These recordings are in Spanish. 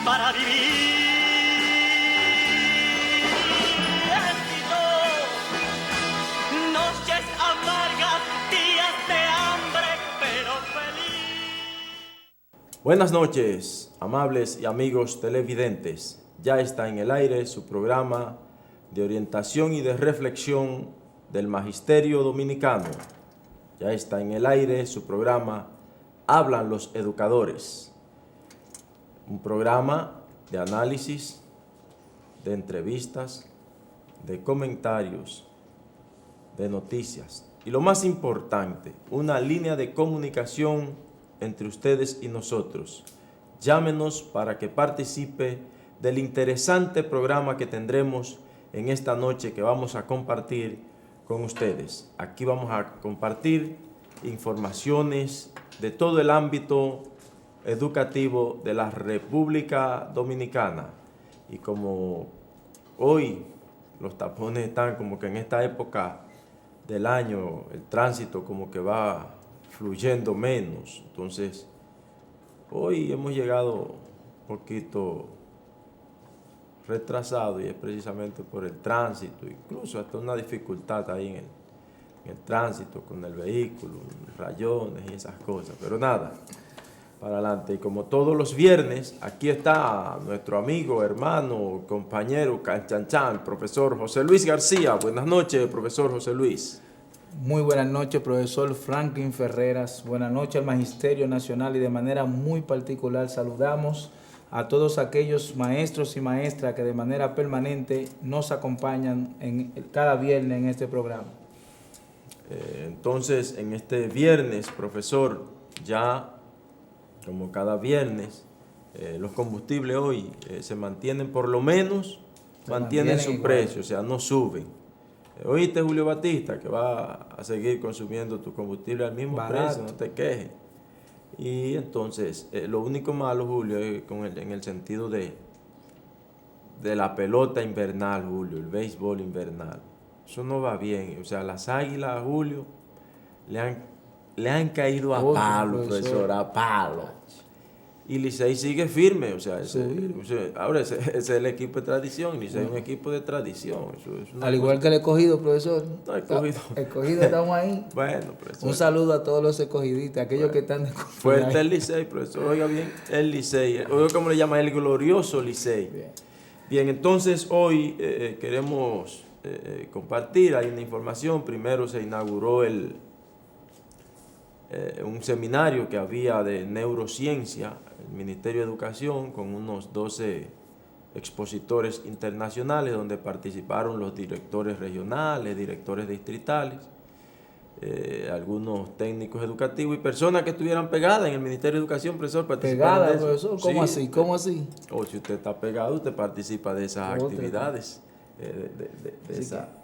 para vivir. Éxito, noches amargas, días de hambre, pero feliz. Buenas noches, amables y amigos televidentes. Ya está en el aire su programa de orientación y de reflexión del Magisterio Dominicano. Ya está en el aire su programa Hablan los Educadores. Un programa de análisis, de entrevistas, de comentarios, de noticias. Y lo más importante, una línea de comunicación entre ustedes y nosotros. Llámenos para que participe del interesante programa que tendremos en esta noche que vamos a compartir con ustedes. Aquí vamos a compartir informaciones de todo el ámbito educativo de la República Dominicana. Y como hoy los tapones están como que en esta época del año, el tránsito como que va fluyendo menos. Entonces, hoy hemos llegado un poquito retrasado y es precisamente por el tránsito, incluso hasta una dificultad ahí en el tránsito con el vehículo, rayones y esas cosas, pero nada, para adelante. Y como todos los viernes, aquí está nuestro amigo, hermano, compañero, canchanchan, el profesor José Luis García. Buenas noches, profesor José Luis. Muy buenas noches, profesor Franklin Ferreras. Buenas noches al Magisterio Nacional y de manera muy particular saludamos a todos aquellos maestros y maestras que de manera permanente nos acompañan cada viernes en este programa. Entonces, en este viernes, profesor, ya como cada viernes, los combustibles hoy se mantienen, por lo menos, mantienen su precio, o sea, no suben. Oíste, Julio Batista, que va a seguir consumiendo tu combustible al mismo precio, no te quejes. Y entonces, lo único malo, Julio, es en el sentido de la pelota invernal, Julio, el béisbol invernal. Eso no va bien. O sea, las Águilas, Julio, le han caído a palo, profesor, a palo. Y Licey sigue firme, o sea, ahora ese es el equipo de tradición, Licey es un equipo de tradición. Al igual que el escogido, profesor. No, escogido. Escogido, estamos ahí. Bueno, profesor. Un saludo a todos los escogidistas, aquellos que están de fuerte el Licey, profesor, oiga bien, el Licey, oiga cómo le llama, el glorioso Licey. Bien, entonces hoy queremos compartir, hay una información. Primero se inauguró un seminario que había de neurociencia, el Ministerio de Educación, con unos 12 expositores internacionales, donde participaron los directores regionales, directores distritales, algunos técnicos educativos y personas que estuvieran pegadas en el Ministerio de Educación, profesor. ¿Pegadas, profesor? ¿Cómo así? ¿Cómo así? O si usted está pegado, usted participa de esas actividades.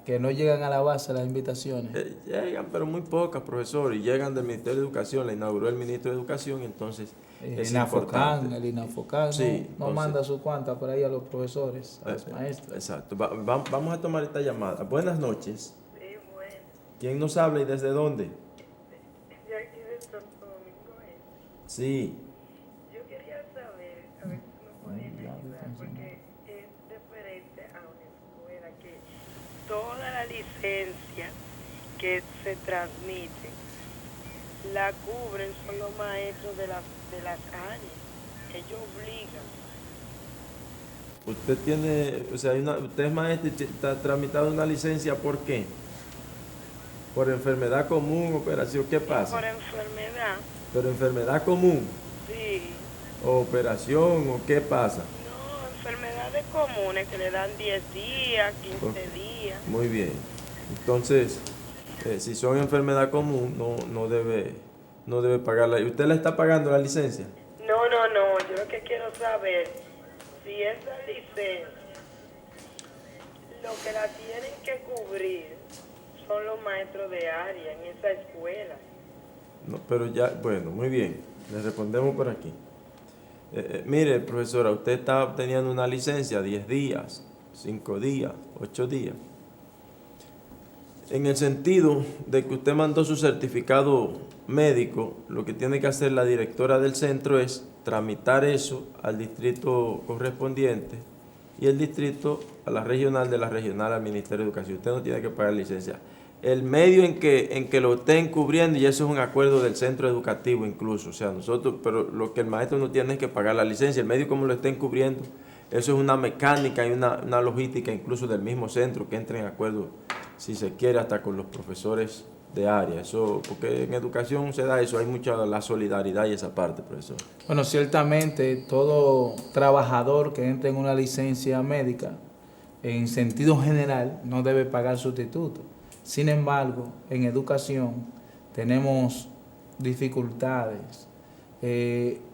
Que no llegan a la base las invitaciones. Llegan, pero muy pocas, profesor, y llegan del Ministerio de Educación. La inauguró el ministro de Educación, y entonces es importante. El INAFOCAN sí, no manda su cuenta por ahí a los profesores, a los maestros. Exacto. Vamos a tomar esta llamada. Buenas noches. Sí, bueno. ¿Quién nos habla y desde dónde? Yo aquí de Santo Domingo. Sí. Yo quería saber, a ver si me pueden ayudar, porque es diferente a una escuela que toda la licencia que se transmite la cubren son los maestros de las áreas. Ellos obligan. Usted tiene, o sea, usted es maestro y está tramitando una licencia, ¿por qué? ¿Por enfermedad común, operación? ¿Qué pasa? Por enfermedad. ¿Pero enfermedad común? Sí. ¿O operación o qué pasa? No, enfermedades comunes que le dan 10 días, 15 días. Muy bien. Entonces, si son enfermedad común, no debe pagarla. ¿Y usted le está pagando la licencia? No, yo lo que quiero saber, si esa licencia, lo que la tienen que cubrir son los maestros de área en esa escuela. No, pero ya, bueno, muy bien, le respondemos por aquí. Mire, profesora, usted está obteniendo una licencia 10 días, 5 días, 8 días. En el sentido de que usted mandó su certificado médico, lo que tiene que hacer la directora del centro es tramitar eso al distrito correspondiente y el distrito a la regional al Ministerio de Educación. Usted no tiene que pagar licencia. El medio en que lo estén cubriendo, y eso es un acuerdo del centro educativo incluso, o sea, nosotros, pero lo que el maestro no tiene es que pagar la licencia, el medio como lo estén cubriendo, eso es una mecánica y una logística incluso del mismo centro que entra en acuerdo, si se quiere, hasta con los profesores de área. Eso, porque en educación se da eso, hay mucha la solidaridad y esa parte, profesor. Bueno, ciertamente todo trabajador que entre en una licencia médica, en sentido general, no debe pagar sustituto. Sin embargo, en educación tenemos dificultades.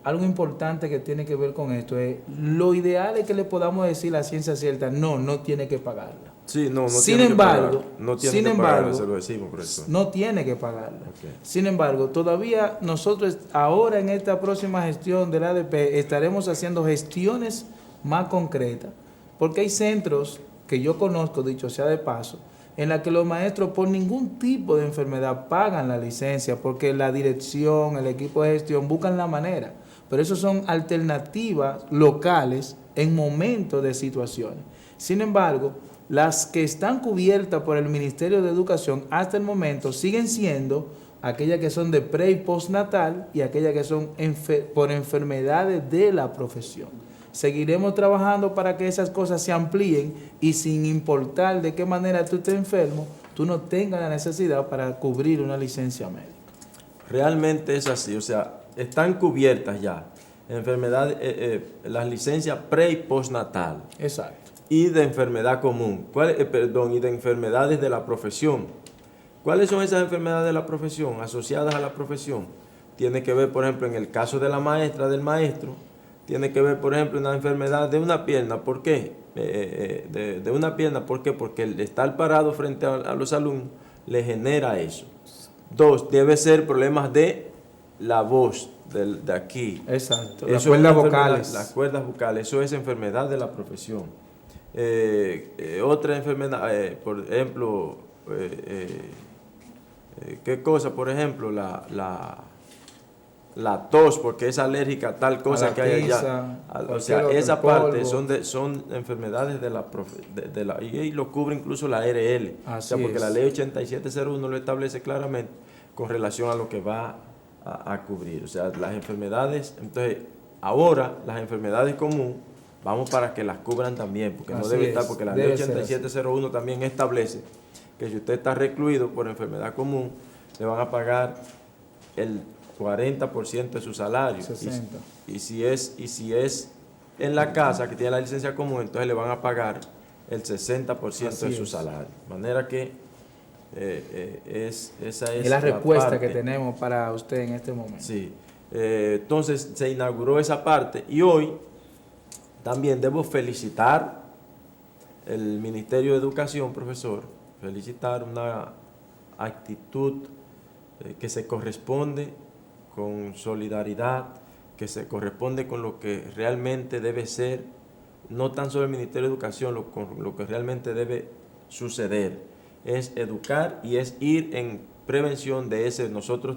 Algo importante que tiene que ver con esto es, lo ideal es que le podamos decir la ciencia cierta, no tiene que pagarla. Sí, no Sin tiene embargo, que pagar. No tiene que pagar, se lo decimos, profesor. no tiene que pagarla. Okay. Sin embargo, todavía nosotros ahora en esta próxima gestión del ADP estaremos haciendo gestiones más concretas, porque hay centros que yo conozco, dicho sea de paso, en la que los maestros por ningún tipo de enfermedad pagan la licencia, porque la dirección, el equipo de gestión buscan la manera. Pero eso son alternativas locales en momentos de situaciones. Sin embargo, las que están cubiertas por el Ministerio de Educación hasta el momento siguen siendo aquellas que son de pre y postnatal y aquellas que son por enfermedades de la profesión. Seguiremos trabajando para que esas cosas se amplíen y sin importar de qué manera tú estés enfermo, tú no tengas la necesidad para cubrir una licencia médica. Realmente es así, o sea, están cubiertas ya enfermedades, las licencias pre y postnatal. Exacto. Y de enfermedad común, y de enfermedades de la profesión. ¿Cuáles son esas enfermedades de la profesión, asociadas a la profesión? Tiene que ver, por ejemplo, en el caso de la maestra, del maestro, tiene que ver, por ejemplo, una enfermedad de una pierna. ¿Por qué? De una pierna, ¿por qué? Porque el estar parado frente a los alumnos le genera eso. 2, debe ser problemas de la voz, de aquí. Exacto. Las cuerdas vocales. Las cuerdas vocales, eso es enfermedad de la profesión. Otra enfermedad, por ejemplo, ¿qué cosa? Por ejemplo, la tos, porque es alérgica a tal cosa a que hay allá. O sea, esa parte son enfermedades de la y lo cubre incluso la ARL. O sea, porque la ley 8701 lo establece claramente con relación a lo que va a cubrir. O sea, las enfermedades, entonces, ahora las enfermedades comunes, vamos para que las cubran también, porque no debe estar, porque la ley 8701 también establece que si usted está recluido por enfermedad común, le van a pagar el 40% de su salario. 60. Y si es en la casa que tiene la licencia común, entonces le van a pagar el 60% de su salario. De manera que esa es la respuesta parte que tenemos para usted en este momento. Sí. Entonces se inauguró esa parte y hoy también debo felicitar el Ministerio de Educación, profesor, felicitar una actitud que se corresponde con solidaridad, que se corresponde con lo que realmente debe ser, no tan solo el Ministerio de Educación, lo que realmente debe suceder, es educar y es ir en prevención de ese. Nosotros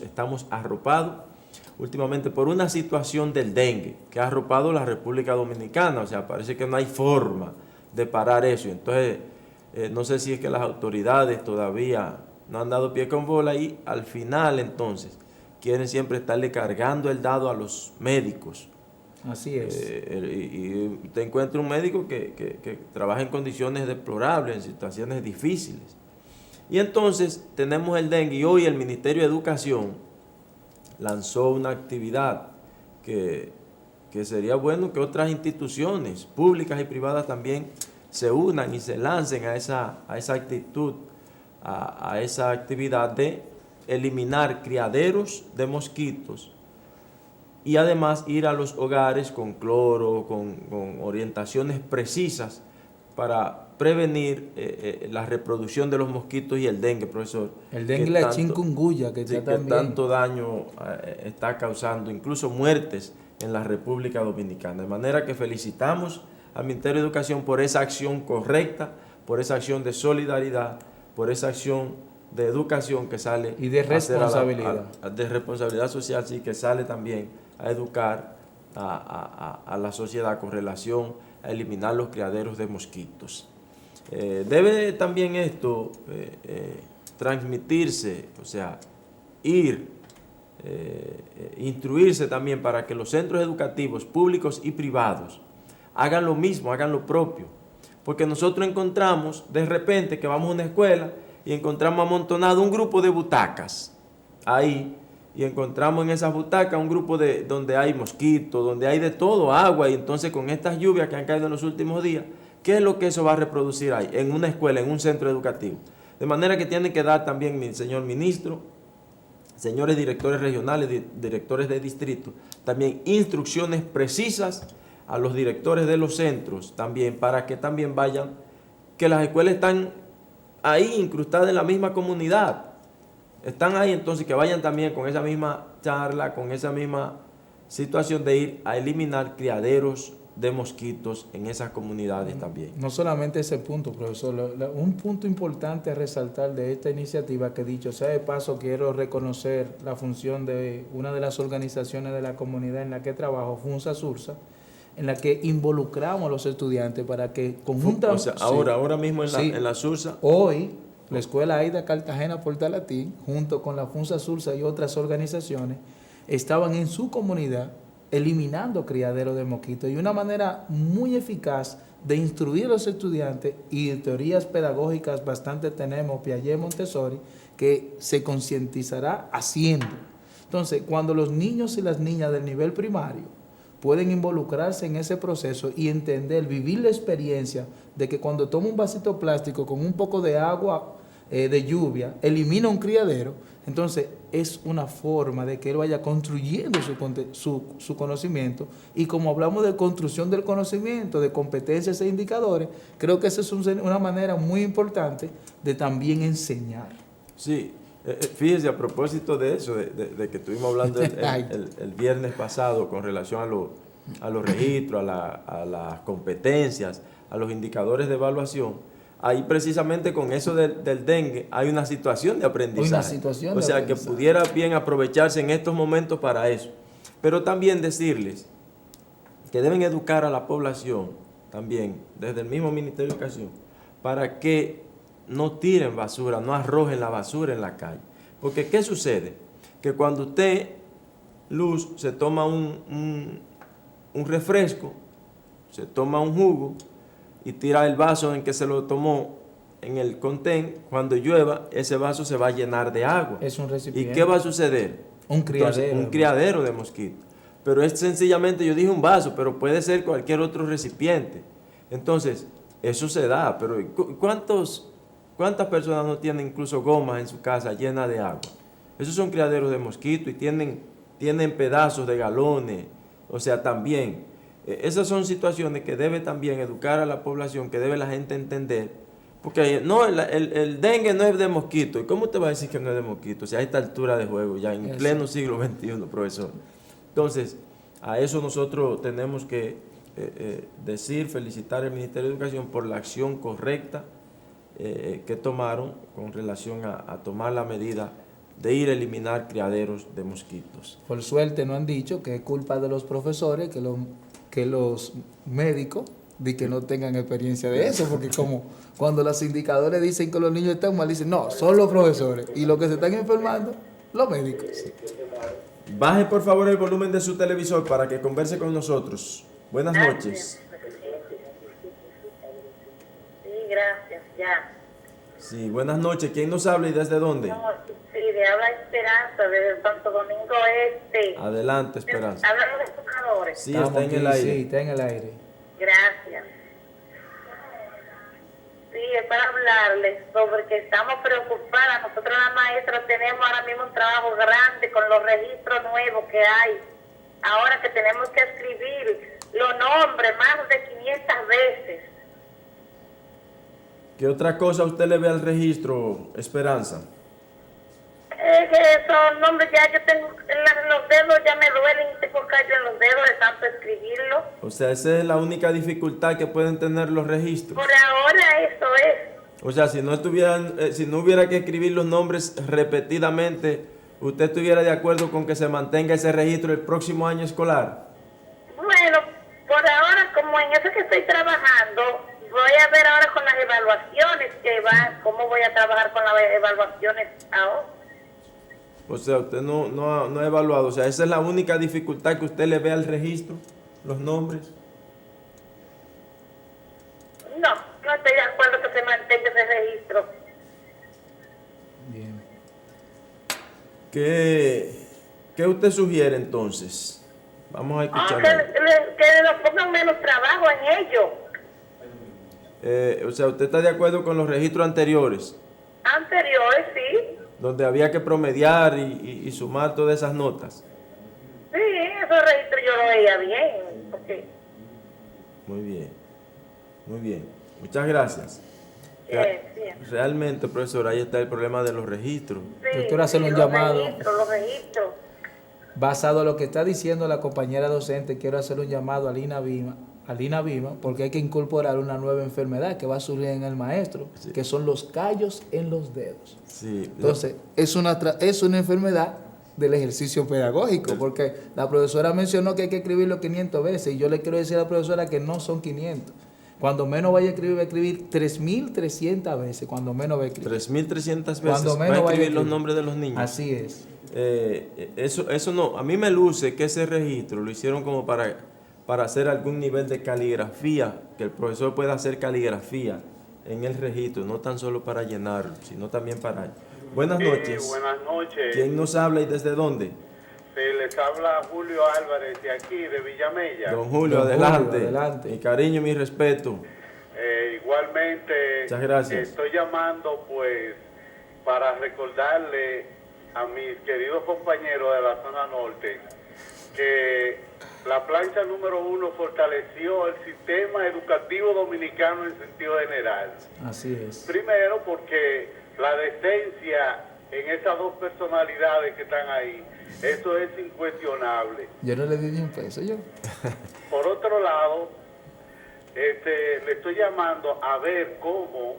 estamos arropados últimamente por una situación del dengue que ha arropado la República Dominicana, o sea, parece que no hay forma de parar eso. Entonces, no sé si es que las autoridades todavía no han dado pie con bola y al final entonces quieren siempre estarle cargando el dado a los médicos. Así es. Y usted encuentra un médico que trabaja en condiciones deplorables, en situaciones difíciles. Y entonces tenemos el dengue y hoy el Ministerio de Educación lanzó una actividad que sería bueno que otras instituciones públicas y privadas también se unan y se lancen a esa actitud, a esa actividad de eliminar criaderos de mosquitos y además ir a los hogares con cloro, con orientaciones precisas para prevenir la reproducción de los mosquitos y el dengue, profesor. El dengue y la chikungunya, que tanto daño está causando, incluso muertes en la República Dominicana. De manera que felicitamos al Ministerio de Educación por esa acción correcta, por esa acción de solidaridad, por esa acción de educación que sale y de responsabilidad. De responsabilidad social, sí, que sale también a educar a la sociedad con relación a eliminar los criaderos de mosquitos. Debe también esto transmitirse, o sea, instruirse también para que los centros educativos públicos y privados hagan lo mismo, hagan lo propio. Porque nosotros encontramos de repente que vamos a una escuela y encontramos amontonado un grupo de butacas ahí, y encontramos en esas butacas un grupo donde hay mosquitos, donde hay de todo, agua, y entonces con estas lluvias que han caído en los últimos días, ¿qué es lo que eso va a reproducir ahí, en una escuela, en un centro educativo? De manera que tiene que dar también, mi señor ministro, señores directores regionales, directores de distrito, también instrucciones precisas a los directores de los centros también, para que también vayan, que las escuelas están ahí incrustadas en la misma comunidad, están ahí, entonces que vayan también con esa misma charla, con esa misma situación de ir a eliminar criaderos de mosquitos en esas comunidades también. No solamente ese punto, profesor, un punto importante a resaltar de esta iniciativa, que dicho sea de paso, quiero reconocer la función de una de las organizaciones de la comunidad en la que trabajo, Funza Sursa, en la que involucramos a los estudiantes para que conjuntamente... O sea, ahora mismo en la Sursa... Hoy, la Escuela Aida Cartagena Portalatín, junto con la Funza Sursa y otras organizaciones, estaban en su comunidad eliminando criaderos de mosquitos, y una manera muy eficaz de instruir a los estudiantes, y de teorías pedagógicas bastante tenemos, Piaget, Montessori, que se concientizará haciendo. Entonces, cuando los niños y las niñas del nivel primario pueden involucrarse en ese proceso y entender, vivir la experiencia de que cuando toma un vasito plástico con un poco de agua de lluvia, elimina un criadero, entonces es una forma de que él vaya construyendo su conocimiento. Y como hablamos de construcción del conocimiento, de competencias e indicadores, creo que esa es una manera muy importante de también enseñar. Sí, fíjese, a propósito de eso, de que estuvimos hablando el viernes pasado con relación a los registros, a las competencias, a los indicadores de evaluación, ahí precisamente con eso del dengue hay una situación de aprendizaje. O sea, que pudiera bien aprovecharse en estos momentos para eso. Pero también decirles que deben educar a la población también, desde el mismo Ministerio de Educación, para que no tiren basura, no arrojen la basura en la calle. Porque ¿qué sucede? Que cuando usted, Luz, se toma un refresco, se toma un jugo y tira el vaso en que se lo tomó en el contén, cuando llueva, ese vaso se va a llenar de agua. Es un recipiente. ¿Y qué va a suceder? Un criadero. Entonces, un criadero de mosquitos. Pero es sencillamente, yo dije un vaso, pero puede ser cualquier otro recipiente. Entonces, eso se da, pero ¿cuántas personas no tienen incluso gomas en su casa llenas de agua? Esos son criaderos de mosquitos y tienen pedazos de galones. O sea, también, esas son situaciones que debe también educar a la población, que debe la gente entender. Porque no, el dengue no es de mosquito. ¿Y cómo usted va a decir que no es de mosquito? O sea, a esta altura de juego, ya en pleno siglo XXI, profesor. Entonces, a eso nosotros tenemos que felicitar al Ministerio de Educación por la acción correcta que tomaron con relación a tomar la medida de ir a eliminar criaderos de mosquitos. Por suerte no han dicho que es culpa de los profesores, que los médicos, de que no tengan experiencia de eso, porque como cuando los indicadores dicen que los niños están mal, dicen, no, son los profesores, y los que se están enfermando, los médicos. Baje por favor el volumen de su televisor para que converse con nosotros. Buenas noches. Sí, gracias, ya. Sí, buenas noches. ¿Quién nos habla y desde dónde? No, sí, le habla Esperanza desde Santo Domingo Este. Adelante, Esperanza. Hablan los educadores. Sí, está en el aire. Sí, está en el aire. Gracias. Sí, es para hablarles sobre que estamos preocupadas. Nosotros las maestras tenemos ahora mismo un trabajo grande con los registros nuevos que hay. Ahora que tenemos que escribir los nombres más de 500 veces. ¿Qué otra cosa usted le ve al registro, Esperanza? Es que esos nombres ya yo tengo, los dedos ya me duelen, tengo callo en los dedos de tanto escribirlo. O sea, esa es la única dificultad que pueden tener los registros. Por ahora eso es. O sea, si no hubiera que escribir los nombres repetidamente ¿usted estuviera de acuerdo con que se mantenga ese registro el próximo año escolar? Bueno, por ahora, como en eso que estoy trabajando, voy a ver ahora con las evaluaciones que van, cómo voy a trabajar con las evaluaciones ahora. O sea, usted no ha evaluado. O sea, esa es la única dificultad que usted le ve al registro, los nombres. No estoy de acuerdo que se mantenga ese registro. Bien. ¿Qué usted sugiere entonces? Vamos a escuchar. Que nos pongan menos trabajo en ello. O sea, ¿usted está de acuerdo con los registros anteriores? Anteriores, sí. Donde había que promediar y sumar todas esas notas. Sí, esos registros yo lo veía bien. Porque, Muy bien, muy bien. Muchas gracias. sí. Realmente, profesor, ahí está el problema de los registros. Sí, Doctor, hacerle un los llamado. Los registros. Basado en lo que está diciendo la compañera docente, quiero hacer un llamado a Lina Bima, porque hay que incorporar una nueva enfermedad que va a surgir en el maestro, Sí. que son los callos en los dedos. Sí. Entonces, es una enfermedad del ejercicio pedagógico, porque la profesora mencionó que hay que escribirlo 500 veces, y yo le quiero decir a la profesora que no son 500. Cuando menos vaya a escribir, va a escribir 3.300 veces, cuando menos va a escribir. 3.300 veces Cuando va a menos vaya a escribir los escribir. nombres de los niños. Así es. Eso no, a mí me luce que ese registro lo hicieron como para hacer algún nivel de caligrafía, que el profesor pueda hacer caligrafía en el registro, no tan solo para llenarlo, sino también para... Buenas noches. Buenas noches. ¿Quién nos habla y desde dónde? Les habla Julio Álvarez de aquí, de Villamella. Don Julio, Don adelante. Julio, adelante. Mi cariño y mi respeto. Igualmente, Muchas gracias. estoy llamando pues para recordarle a mis queridos compañeros de la zona norte que la plancha número 1 fortaleció el sistema educativo dominicano en sentido general. Así es. Primero porque la decencia en esas dos personalidades que están ahí, eso es incuestionable. Yo no le di ni un peso, yo. Por otro lado, le estoy llamando a ver cómo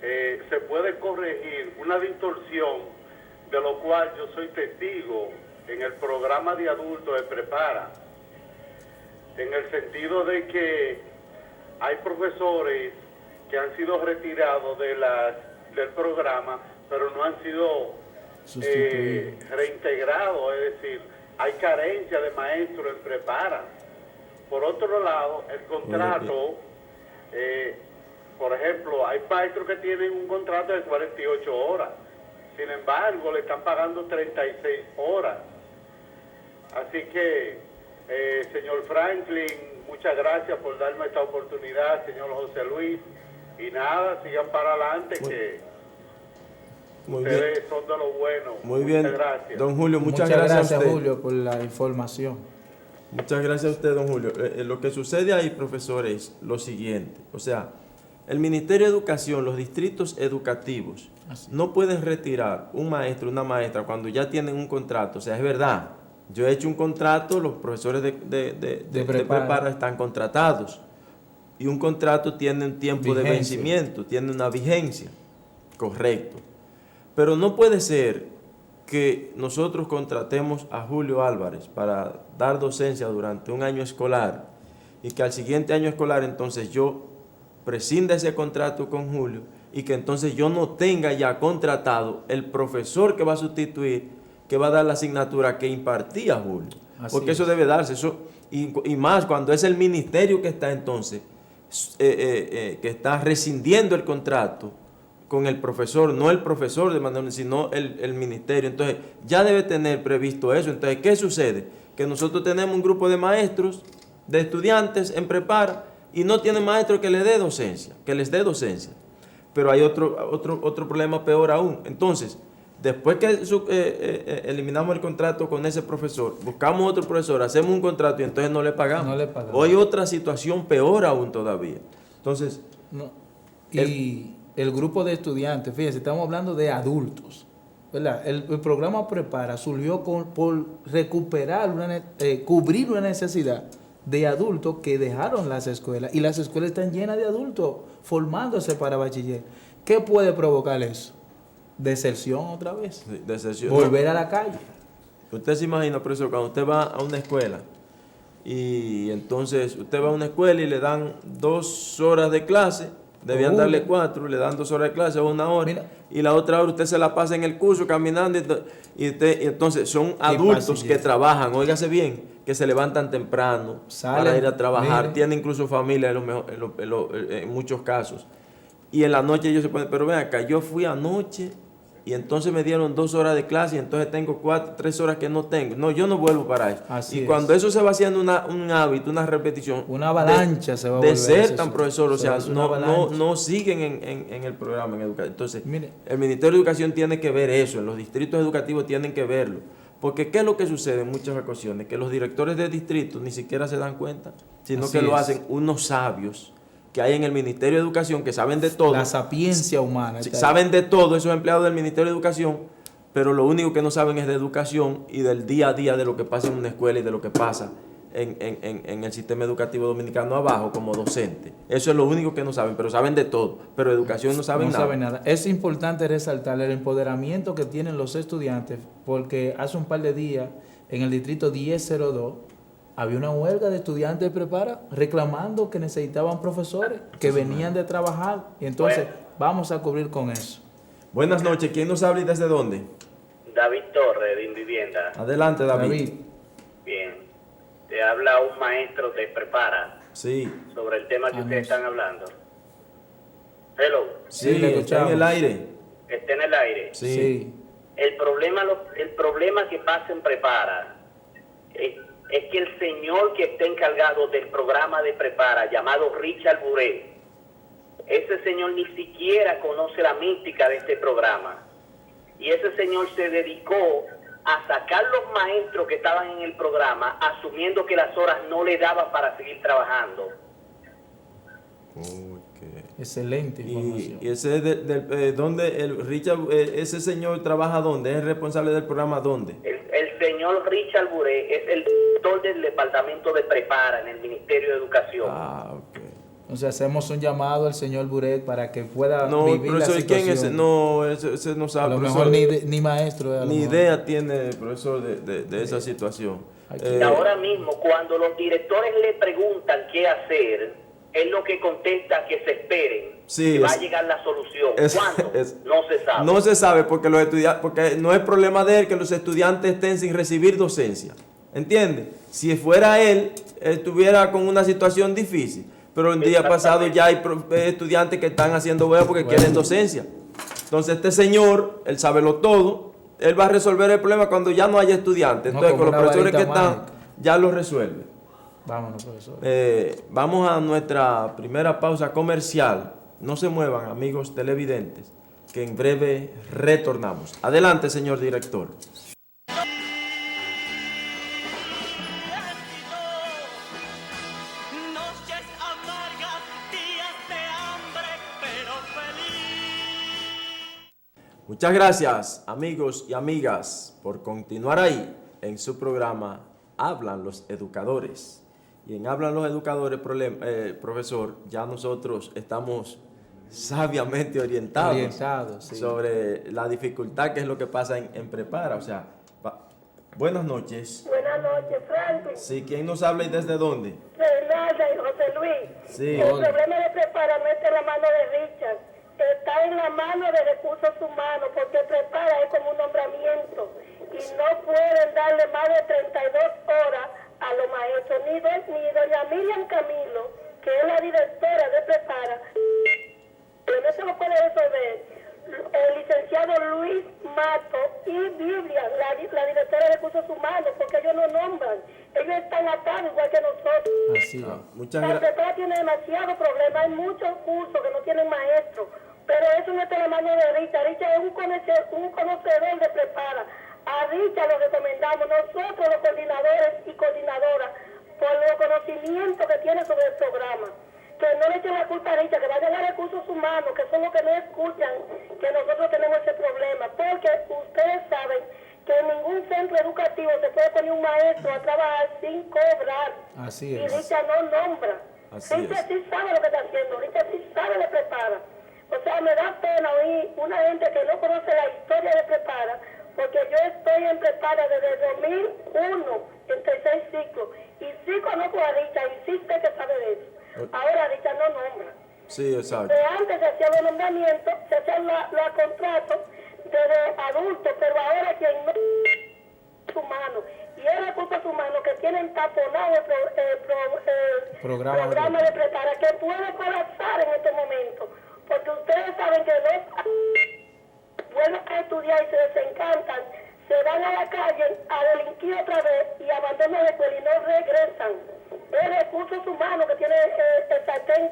se puede corregir una distorsión de lo cual yo soy testigo en el programa de adultos de Prepara, en el sentido de que hay profesores que han sido retirados del programa, pero no han sido reintegrados, es decir, hay carencia de maestros en Prepara. Por otro lado, el contrato, por ejemplo, hay maestros que tienen un contrato de 48 horas, sin embargo, le están pagando 36 horas. Así que, señor Franklin, muchas gracias por darme esta oportunidad, señor José Luis, y nada, sigan para adelante, que Muy bien. ustedes son de lo bueno. Muy bien. Muchas gracias. Don Julio, muchas gracias a usted. Julio, por la información. Muchas gracias a usted, don Julio. Lo que sucede ahí, profesor, es lo siguiente. O sea, el Ministerio de Educación, los distritos educativos, no pueden retirar un maestro, una maestra, cuando ya tienen un contrato. O sea, es verdad. Yo he hecho un contrato, los profesores de Prepara están contratados. Y un contrato tiene un tiempo de vencimiento, tiene una vigencia. Correcto. Pero no puede ser que nosotros contratemos a Julio Álvarez para dar docencia durante un año escolar y que al siguiente año escolar entonces yo prescinda ese contrato con Julio y que entonces yo no tenga ya contratado el profesor que va a sustituir, que va a dar la asignatura que impartía Julio. Porque eso debe darse, y más cuando es el ministerio que está entonces, que está rescindiendo el contrato con el profesor, no el profesor de manera, sino el ministerio. Entonces, ya debe tener previsto eso. Entonces, ¿qué sucede? Que nosotros tenemos un grupo de maestros, de estudiantes en Prepara, y no tienen maestro que les dé docencia, Pero hay otro problema peor aún. Entonces, después que eliminamos el contrato con ese profesor, buscamos otro profesor, hacemos un contrato y entonces no le pagamos. O hay otra situación peor aún todavía. Entonces, el grupo de estudiantes, fíjense, estamos hablando de adultos, ¿verdad? El programa Prepara surgió por recuperar, cubrir una necesidad de adultos que dejaron las escuelas, y las escuelas están llenas de adultos formándose para bachiller. ¿Qué puede provocar eso? deserción otra vez. Sí, deserción. Volver a la calle. Usted se imagina, profesor, cuando usted va a una escuela y entonces usted va a una escuela y le dan 2 horas de clase, debían darle 4, le dan 2 horas de clase o 1 hora, Mira. y la otra hora usted se la pasa en el curso caminando y entonces son adultos que trabajan, óigase bien, que se levantan temprano Salen, para ir a trabajar, miren. tienen incluso familia en muchos casos, y en la noche ellos se ponen, pero ven acá, yo fui anoche y entonces me dieron 2 horas de clase y entonces tengo 3 horas que no tengo. No, yo no vuelvo para eso. Así y es. cuando eso se va haciendo un hábito, una repetición, Una avalancha se va a volver. desertan, eso. profesor, o Se va a sea, hacer una avalancha. no siguen en el programa en educación. Entonces, Mire. el Ministerio de Educación tiene que ver eso, en los distritos educativos tienen que verlo. Porque ¿qué es lo que sucede en muchas ocasiones? Que los directores de distritos ni siquiera se dan cuenta, sino Así que lo es. hacen unos sabios que hay en el Ministerio de Educación que saben de todo. La sapiencia humana. Sí, está ahí. saben de todo esos empleados del Ministerio de Educación, pero lo único que no saben es de educación y del día a día de lo que pasa en una escuela y de lo que pasa en el sistema educativo dominicano abajo como docente. Eso es lo único que no saben, pero saben de todo. Pero educación no saben No nada. saben nada. Es importante resaltar el empoderamiento que tienen los estudiantes, porque hace un par de días en el distrito 1002 había una huelga de estudiantes de prepara reclamando que necesitaban profesores que venían de trabajar, y entonces vamos a cubrir con eso. Buenas noches. ¿Quién nos habla y desde dónde? David Torres, de Invivienda. Adelante, David. David, Bien. Te habla un maestro de Prepara Sí. sobre el tema que Ah, ustedes no. están hablando. Hello, Sí, le está en el escuchamos. aire. está en el aire. Sí. sí. El problema que pasa en Prepara es que el señor que está encargado del programa de Prepara, llamado Richard Buré, ese señor ni siquiera conoce la mística de este programa. Y ese señor se dedicó a sacar los maestros que estaban en el programa, asumiendo que las horas no le daban para seguir trabajando. Excelente información. Y ese es ¿dónde el Richard, ese señor trabaja dónde? ¿Es el responsable del programa dónde? El señor Richard Buré es el director del departamento de Prepara en el Ministerio de Educación. Ah, ok. Entonces hacemos un llamado al señor Buret para que pueda No, vivir la profesor, situación. ¿quién es ese? No, ese no A sabe. lo profesor. mejor ni maestro. a lo Ni mejor. idea tiene el profesor de esa situación. Aquí. Y ahora mismo, cuando los directores le preguntan qué hacer, es lo que contesta que se esperen. Sí, que va es- a llegar la solución. es- ¿Cuándo? es- No se sabe. No se sabe porque los estudiantes, porque no es problema de él que los estudiantes estén sin recibir docencia. ¿Entiende? Si fuera él, estuviera con una situación difícil. Pero el día pasado ya hay estudiantes que están haciendo huelga porque quieren docencia. Entonces este señor, él sabelo todo, él va a resolver el problema cuando ya no haya estudiantes. No, Entonces como con los una profesores que varita están, mágica. ya lo resuelve. Vámonos, profesor. Vamos a nuestra primera pausa comercial. No se muevan, amigos televidentes, que en breve retornamos. Adelante, señor director. Noches amargas, días de hambre, pero feliz. Muchas gracias, amigos y amigas, por continuar ahí en su programa Hablan los Educadores. Y en Hablan los Educadores, profesor, ya nosotros estamos sabiamente orientados Sí. sobre la dificultad que es lo que pasa en Prepara. O sea, buenas noches. Buenas noches, Franklin, Sí, ¿quién nos habla y desde dónde? Renalda y José Luis. Sí, El hola. problema de Prepara no está en la mano de Richard, está en la mano de Recursos Humanos, porque Prepara es como un nombramiento y no pueden darle más de 32 horas a los maestros, ni doña Miriam Camilo, que es la directora de Prepara, pero no se lo puede resolver. El licenciado Luis Mato y Biblia, la directora de Recursos Humanos, porque ellos no nombran, ellos están atados igual que nosotros. Así es. Muchas La gracias. prepara tiene demasiados problemas, hay muchos cursos que no tienen maestros, pero eso no está en la mano de Richard. Richard es un conocedor de prepara. A Richard lo recomendamos, nosotros los coordinadores y coordinadoras, por los conocimientos que tiene sobre el programa. Que no le echen la culpa a Richard, que vayan a Recursos Humanos, que son los que no escuchan que nosotros tenemos ese problema, porque ustedes saben que en ningún centro educativo se puede poner un maestro a trabajar sin cobrar. Así Y es. Richard no nombra. Así Richard es. sí sabe lo que está haciendo, Richard sí sabe, le prepara. O sea, me da pena oír una gente que no conoce la historia de Prepara, porque yo estoy en Prepara desde 2001, en tercer ciclo, y sí conozco a Richard, y sí sé que sabe de eso. Ahora Richard no nombra. Sí, exacto. De antes se hacían los nombramientos, se hacían los contratos de adultos, pero ahora quien no es humano, y es recursos humanos que tienen taponado el programa de Prepara, que puede colapsar en este momento, porque ustedes saben que los vuelven a estudiar y se desencantan, se van a la calle a delinquir otra vez y abandonan la escuela y no regresan. Es recursos humanos que tiene el sartén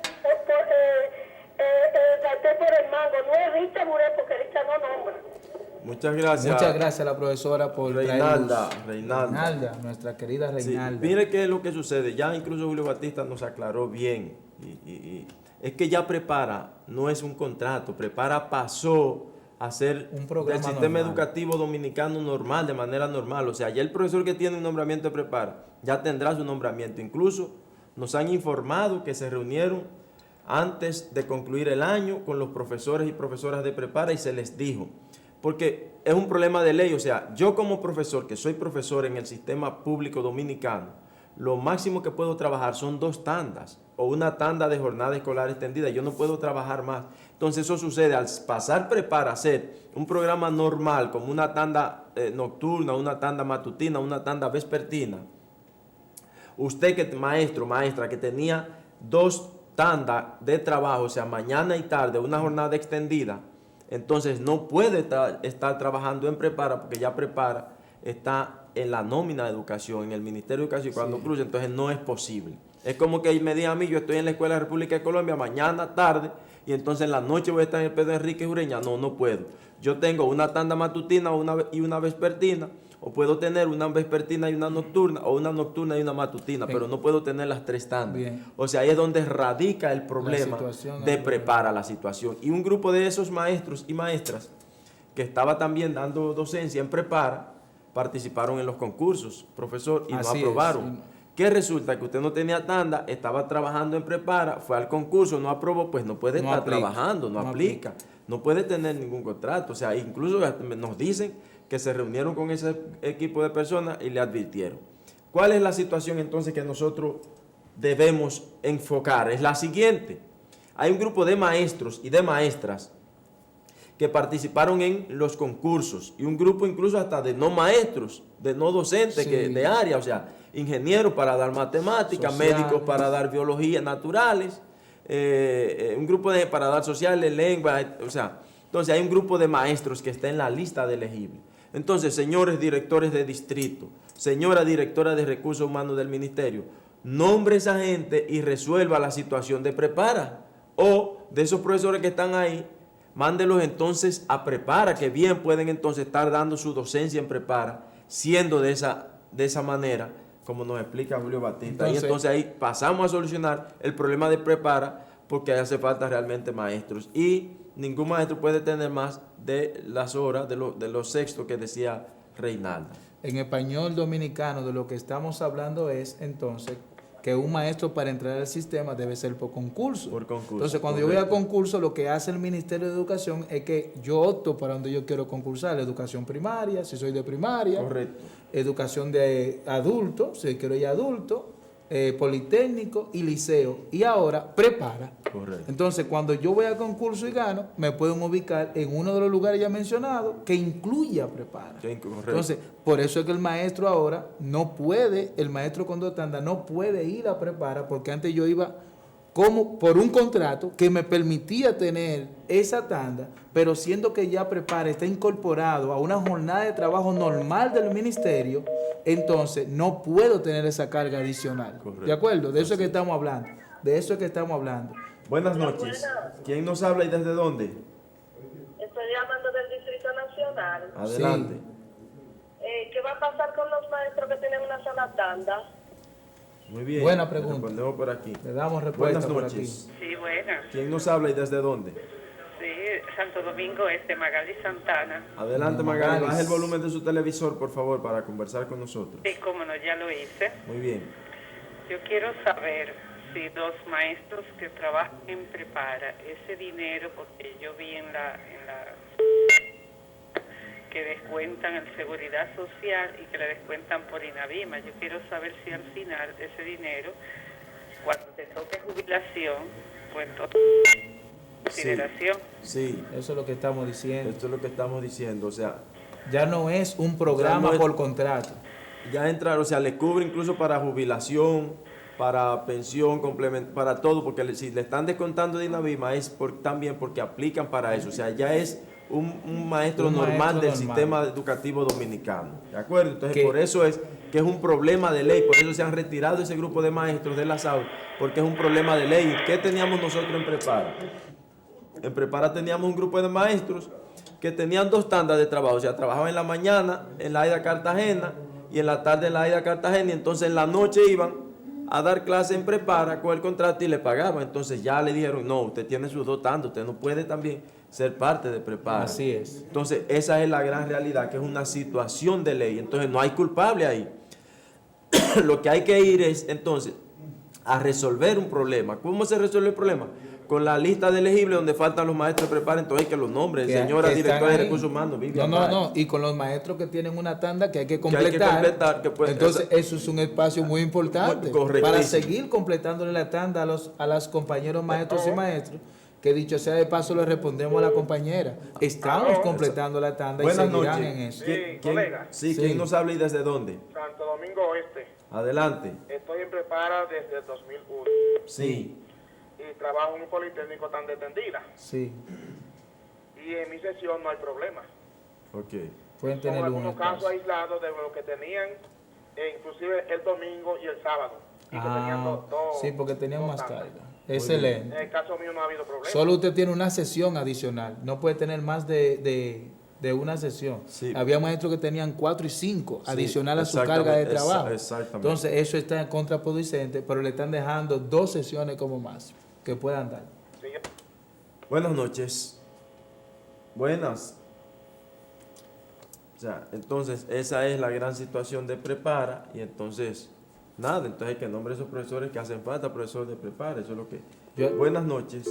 por el mango, no es Richard Buré, porque Richard no nombra. Muchas gracias. Muchas gracias a la profesora por Reinalda, Reinalda, nuestra querida Reinalda. Sí, mire qué es lo que sucede. Ya incluso Julio Batista nos aclaró bien. Es que ya Prepara no es un contrato. Prepara pasó a ser un programa del sistema normal. educativo dominicano normal, de manera normal. O sea, ya el profesor que tiene un nombramiento de Prepara ya tendrá su nombramiento. Incluso nos han informado que se reunieron antes de concluir el año con los profesores y profesoras de Prepara y se les dijo, porque es un problema de ley, o sea, yo como profesor, que soy profesor en el sistema público dominicano, lo máximo que puedo trabajar son 2 tandas o una tanda de jornada escolar extendida, yo no puedo trabajar más. Entonces eso sucede al pasar Prepara a ser un programa normal, como una tanda nocturna, una tanda matutina, una tanda vespertina. Usted que maestra, que tenía 2 tandas de trabajo, o sea, mañana y tarde, una jornada extendida, entonces no puede estar trabajando en Prepara, porque ya Prepara está en la nómina de educación, en el Ministerio de Educación, cuando cruce, entonces no es posible. Es como que me diga a mí, yo estoy en la Escuela de la República de Colombia mañana, tarde, y entonces en la noche voy a estar en el Pedro Enrique Ureña. No puedo. Yo tengo una tanda matutina y una vespertina, o puedo tener una vespertina y una nocturna, o una nocturna y una matutina, pero no puedo tener las 3 tandas. Bien. O sea, ahí es donde radica el problema de Prepara la situación. Y un grupo de esos maestros y maestras que estaba también dando docencia en Prepara, participaron en los concursos, profesor, y no aprobaron. ¿Qué resulta? Que usted no tenía tanda, estaba trabajando en Prepara, fue al concurso, no aprobó, pues no puede estar trabajando, no aplica, no puede tener ningún contrato. O sea, incluso nos dicen que se reunieron con ese equipo de personas y le advirtieron. ¿Cuál es la situación entonces que nosotros debemos enfocar? Es la siguiente. Hay un grupo de maestros y de maestras que participaron en los concursos y un grupo incluso hasta de no maestros, de no docentes, de área, o sea, ingenieros para dar matemáticas, médicos para dar biología naturales, un grupo para dar sociales, lengua, o sea, entonces hay un grupo de maestros que está en la lista de elegibles. Entonces, señores directores de distrito, señora directora de recursos humanos del ministerio, nombre esa gente y resuelva la situación de Prepara, o de esos profesores que están ahí, mándelos entonces a Prepara, que bien pueden entonces estar dando su docencia en Prepara, siendo de esa manera, como nos explica Julio Batista. Y entonces ahí pasamos a solucionar el problema de Prepara, porque hace falta realmente maestros. Y ningún maestro puede tener más de las horas, de los sextos que decía Reinalda. En español dominicano de lo que estamos hablando es entonces que un maestro para entrar al sistema debe ser por concurso. Por concurso. Entonces, cuando yo voy a concurso, lo que hace el Ministerio de Educación es que yo opto para donde yo quiero concursar. La educación primaria, si soy de primaria. Correcto. Educación de adulto, si quiero ir adulto. Politécnico y liceo. Y ahora Prepara. Correcto. Entonces, cuando yo voy a concurso y gano, me pueden ubicar en uno de los lugares ya mencionados que incluya Prepara. Correcto. Entonces, por eso es que el maestro ahora no puede, el maestro con 2 tandas no puede ir a Prepara, porque antes yo iba como por un contrato que me permitía tener esa tanda, pero siendo que ya Prepara está incorporado a una jornada de trabajo normal del ministerio, entonces no puedo tener esa carga adicional. Correcto. ¿De acuerdo? De eso es que estamos hablando. De eso es que estamos hablando. Buenas noches. ¿Quién nos habla y desde dónde? Estoy llamando del Distrito Nacional. Adelante. ¿Qué va a pasar con los maestros que tienen una sola tanda? Muy bien. Buena pregunta. Respondemos por aquí. Le damos respuesta. Buenas por noches. aquí. Sí, buenas. ¿Quién nos habla y desde dónde? Sí, Santo Domingo Este, Magali Santana. Adelante, Magali. Baje el volumen de su televisor, por favor, para conversar con nosotros. Sí, cómo no, ya lo hice. Muy bien. Yo quiero saber sí, 2 maestros que trabajan en Prepara. Ese dinero, porque yo vi en la que descuentan en Seguridad Social y que le descuentan por Inavima. Yo quiero saber si al final ese dinero, cuando te toque jubilación, pues entonces, consideración. Sí, Eso es lo que estamos diciendo. esto es lo que estamos diciendo, o sea, Ya no es un programa Ya no es- por contrato. ya entra, o sea, le cubre incluso para jubilación, para pensión, complemento, para todo, porque si le están descontando de Inavima es también porque aplican para eso, o sea, ya es un maestro Un normal maestro del normal. sistema educativo dominicano, ¿de acuerdo? Entonces, Que- por eso es que es un problema de ley, por eso se han retirado ese grupo de maestros de la SAU, porque es un problema de ley. ¿Qué teníamos nosotros en Prepara? En Prepara teníamos un grupo de maestros que tenían 2 tandas de trabajo, o sea, trabajaban en la mañana en la AIDA Cartagena y en la tarde en la AIDA Cartagena, y entonces en la noche iban a dar clase en Prepara con el contrato y le pagaban. Entonces ya le dijeron, no, usted tiene sus 2 tandas, usted no puede también ser parte de Prepara. Así es. Entonces esa es la gran realidad, que es una situación de ley, entonces no hay culpable ahí. Lo que hay que ir es entonces a resolver un problema. ¿Cómo se resuelve el problema? Con la lista de elegibles donde faltan los maestros de Prepara, entonces hay que los nombres, Que- señora que están directora de ahí. recursos humanos, Vivian No, Báez. no. Y con los maestros que tienen una tanda que hay que hay que completar. completar, que puede- Entonces, eso es un espacio muy importante Correctísimo. para seguir completándole la tanda a los compañeros maestros y maestros. Que dicho sea de paso, le respondemos a la compañera. Estamos completando la tanda y Buenas seguirán noches. en eso. colega. Sí, Sí. ¿quién nos habla y desde dónde? Santo Domingo Oeste. Adelante. Estoy en Prepara desde el 2001 Sí. y trabajo en un politécnico tan detendida. Sí, Y en mi sesión no hay problema. Ok. pueden Son tener un algunos casos espacio. aislados de lo que tenían, inclusive el domingo y el sábado. Y que tenían Sí, porque tenían dos más tandas. carga. Excelente. En el caso mío no ha habido problema. Solo usted tiene una sesión adicional. No puede tener más de una sesión. Sí. Había maestros que tenían 4 y 5 Sí, adicional a su exactamente, carga de trabajo. exactamente. Entonces, eso está contraproducente, pero le están dejando 2 sesiones como máximo que puedan dar. Sí, Buenas noches. Buenas. O sea, entonces esa es la gran situación de Prepara y entonces, nada, entonces hay que nombrar esos profesores que hacen falta, profesores de Prepara, eso es lo que... Buenas noches.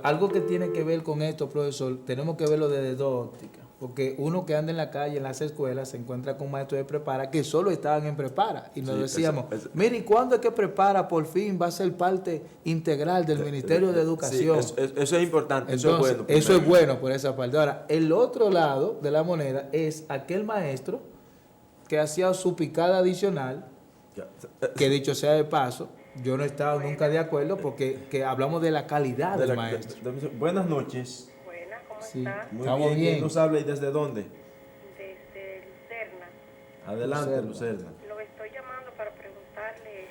Algo que tiene que ver con esto, profesor, tenemos que verlo desde 2 ópticas. Porque uno que anda en la calle, en las escuelas, se encuentra con maestros de Prepara que solo estaban en Prepara. Y nos Sí, decíamos, eso- mire, ¿y cuándo es que Prepara por fin va a ser parte integral del Ministerio de Educación? Sí, eso es importante, eso Entonces, es bueno. eso es primero. bueno por esa parte. Ahora, el otro lado de la moneda es aquel maestro que hacía su picada adicional, Ya. que dicho sea de paso, yo no he estado nunca de acuerdo porque que hablamos de la calidad De del la- maestro. buenas noches. Buena, ¿cómo Sí. está? Muy Estamos bien. ¿Quién bien. nos habla y desde dónde? Desde Lucerna. Adelante, Lucerna. Lucerna. Lo estoy llamando para preguntarle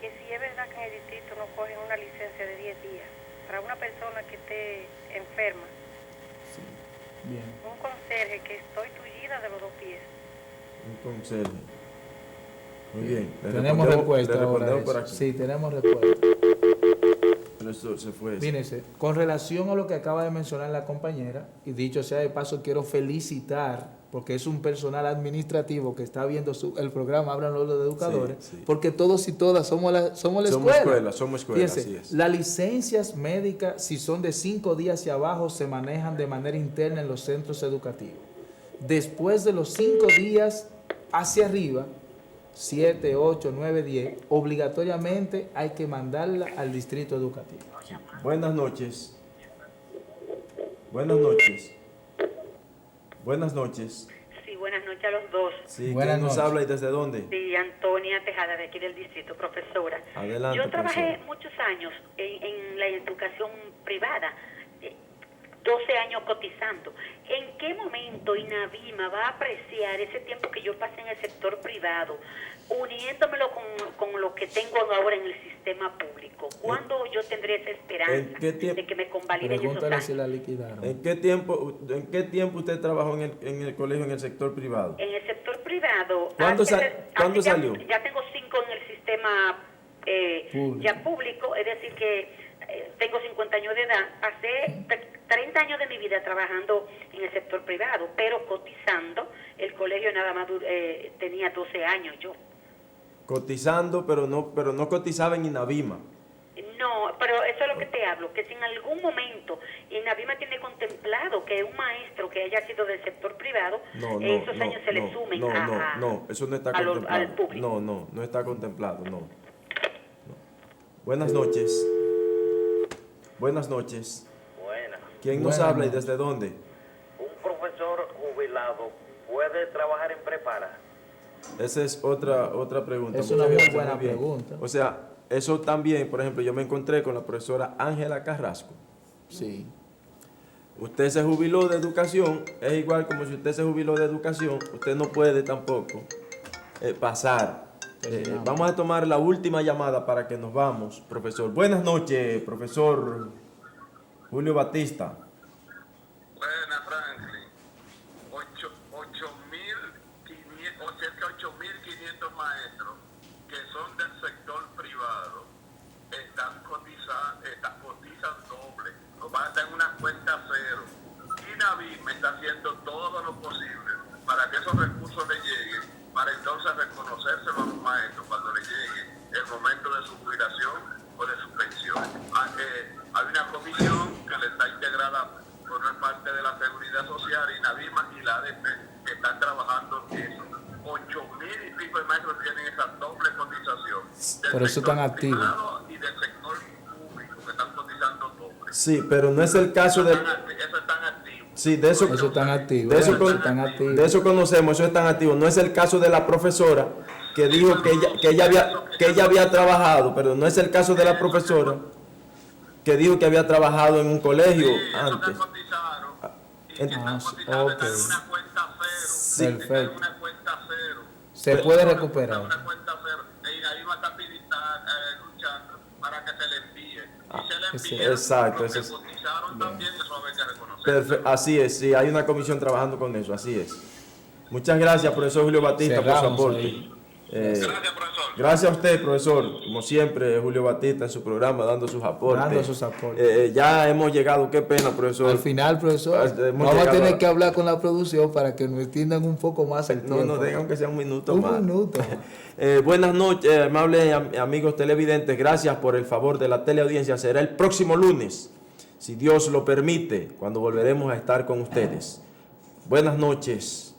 que si es verdad que en el distrito no cogen una licencia de 10 días para una persona que esté enferma. Bien. Un conserje que estoy tullida de los 2 pies. Un conserje. Muy bien. Le Tenemos respondemos- respuesta le ahora. respondemos de por eso. aquí. Sí, tenemos respuesta. Pero eso se fue. Fíjense, con relación a lo que acaba de mencionar la compañera, y dicho sea de paso, quiero felicitar, porque es un personal administrativo que está viendo el programa, hablan los educadores, Sí, sí. porque todos y todas somos la Somos escuela. somos escuela, Fíjense, así es. las licencias médicas, si son de 5 días hacia abajo, se manejan de manera interna en los centros educativos. Después de los 5 días hacia arriba, 7, 8, 9, 10, obligatoriamente hay que mandarla al distrito educativo. Buenas noches. Buenas noches. Buenas noches. Sí, buenas noches a los dos. Sí, Buenas ¿quién nos noches. habla y desde dónde? Sí, Antonia Tejada, de aquí del distrito, profesora. Adelante, Yo trabajé profesora. muchos años en la educación privada, 12 años cotizando. ¿En qué momento Inavima va a apreciar ese tiempo que yo pasé en el sector privado, uniéndomelo con lo que tengo ahora en el sistema público? ¿Cuándo yo tendré esa esperanza ¿En qué tiempo? de que me convaliden esos Pregúntale años? si la liquidaron. ¿En qué tiempo usted trabajó en el colegio, en el sector privado? En el sector privado, ¿Cuándo hace ya- salió? Ya tengo 5 en el sistema Público. ya público, es decir que tengo 50 años de edad. Pasé 30 años de mi vida trabajando en el sector privado, pero cotizando. El colegio nada más tenía 12 años yo. Cotizando, pero no cotizaba en Inavima. No, pero eso es lo que te hablo, que si en algún momento INAVIMA tiene contemplado que un maestro que haya sido del sector privado, esos años se le sumen no, eso no está contemplado. Al público. No está contemplado, no. Buenas noches. Buenas noches. Buena. ¿Quién nos Buenas habla y noches. desde dónde? Un profesor jubilado puede trabajar en prepara. Esa es otra pregunta. Es una Muchas muy gracias, buena bien. pregunta. O sea, eso también, por ejemplo, yo me encontré con la profesora Ángela Carrasco. Sí. Usted se jubiló de educación, es igual como si usted se jubiló de educación, usted no puede tampoco pasar. Vamos a tomar la última llamada para que nos vamos, profesor. Buenas noches, profesor Julio Batista. Buena, Franklin. Cerca de 8.500 maestros que son del sector privado cotizan doble. Lo van a estar en una cuenta cero. INAVIMA está haciendo todo lo posible para que esos recursos le lleguen, para entonces reconocérselo a los maestros cuando le llegue el momento de su jubilación o de su pensión. Hay una comisión que le está integrada por una parte de la Seguridad Social, INAVIMA y la ADP, que están trabajando en eso. 8.000 y pico de maestros tienen esa doble cotización. Por eso están activos. Y del sector público, que están cotizando doble. Sí, pero no es el caso de... Eso están activos. Sí, de eso... Eso están activos. De eso, están activos. de eso conocemos, eso es tan activo. No es el caso de la profesora que dijo que ella había trabajado, pero no es el caso de la profesora que dijo que había trabajado en un colegio antes. Están cotizando, están en una cuenta cero. Sí. Están en Perfecto. una cuenta cero. Se puede Están en recuperar. una cuenta cero. Y ahí va a estar luchando para que se le envíe. Y se le envíe. exacto, Los que eso es. cotizaron también, eso va a haber que reconocer. Perfecto, así es, sí, hay una comisión trabajando con eso, así es. Muchas gracias, profesor Julio Batista, por su Cerramos aporte. ahí. Gracias, profesor. Gracias a usted, profesor. Como siempre, Julio Batista en su programa dando sus aportes. Dando sus aportes. Ya hemos llegado, qué pena, profesor. Al final, profesor, Hemos vamos a llegado tener que hablar con la producción para que nos extiendan un poco más el tiempo. No nos dejan que sea un minuto Un más. minuto. Buenas noches, amables amigos televidentes. Gracias por el favor de la teleaudiencia. Será el próximo lunes, si Dios lo permite, cuando volveremos a estar con ustedes. Buenas noches.